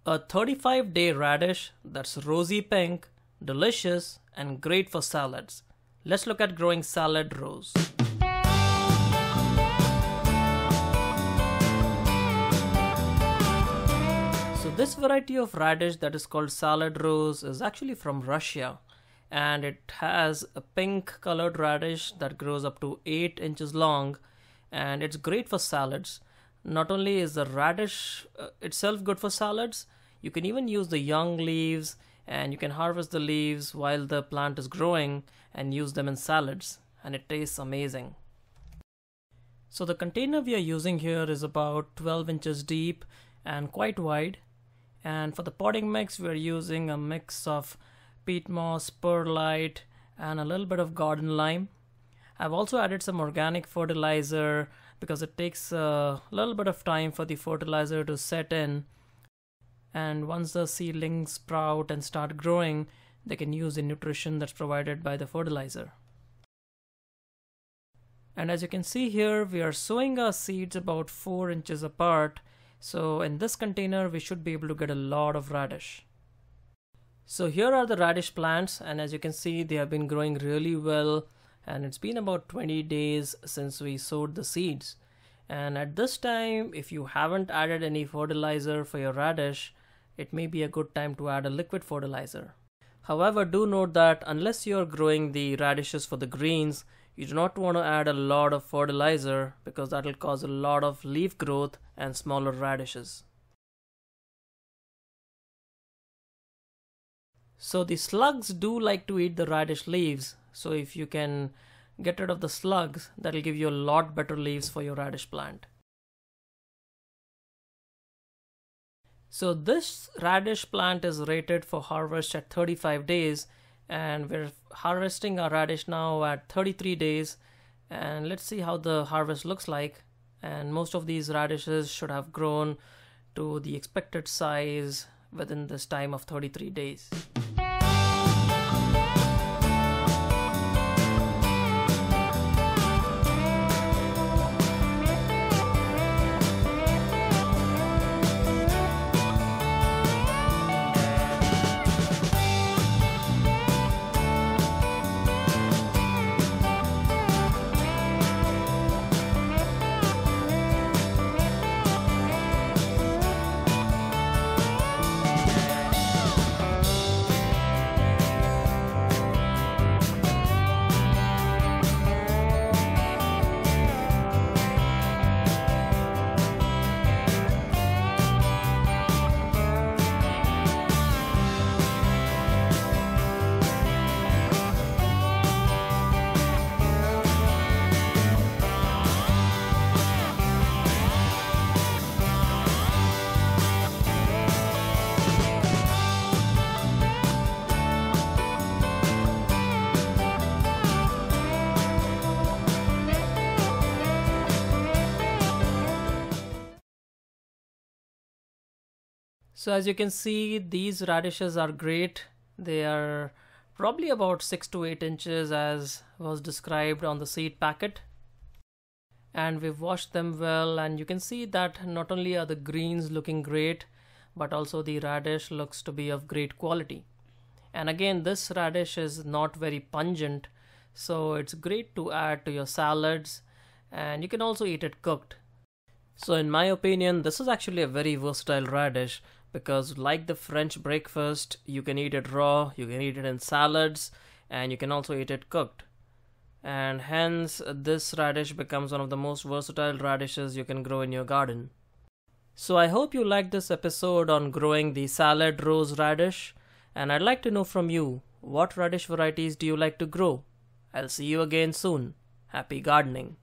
A 35-day radish that's rosy pink, delicious, and great for salads. Let's look at growing salad rows. So this variety of radish that is called salad rose is actually from Russia, and it has a pink colored radish that grows up to 8 inches long, and it's great for salads. Not only is the radish itself good for salads, you can even use the young leaves, and you can harvest the leaves while the plant is growing and use them in salads, and it tastes amazing. So the container we are using here is about 12 inches deep and quite wide, and for the potting mix we are using a mix of peat moss, perlite, and a little bit of garden lime. I've also added some organic fertilizer because it takes a little bit of time for the fertilizer to set in, and once the seedlings sprout and start growing, they can use the nutrition that's provided by the fertilizer. And as you can see here, we are sowing our seeds about 4 inches apart, so in this container we should be able to get a lot of radish. So here are the radish plants, and as you can see, they have been growing really well, and it's been about 20 days since we sowed the seeds. And at this time, if you haven't added any fertilizer for your radish, it may be a good time to add a liquid fertilizer. However, do note that unless you're growing the radishes for the greens, you do not want to add a lot of fertilizer because that will cause a lot of leaf growth and smaller radishes. So the slugs do like to eat the radish leaves, so if you can get rid of the slugs, that will give you a lot better leaves for your radish plant. So this radish plant is rated for harvest at 35 days, and we're harvesting our radish now at 33 days, and let's see how the harvest looks like. And most of these radishes should have grown to the expected size within this time of 33 days. So as you can see, these radishes are great. They are probably about 6 to 8 inches as was described on the seed packet. And we've washed them well, and you can see that not only are the greens looking great, but also the radish looks to be of great quality. And again, this radish is not very pungent, so it's great to add to your salads, and you can also eat it cooked. So in my opinion, this is actually a very versatile radish, because like the French breakfast, you can eat it raw, you can eat it in salads, and you can also eat it cooked. And hence, this radish becomes one of the most versatile radishes you can grow in your garden. So I hope you liked this episode on growing the salad rose radish, and I'd like to know from you, what radish varieties do you like to grow? I'll see you again soon. Happy gardening.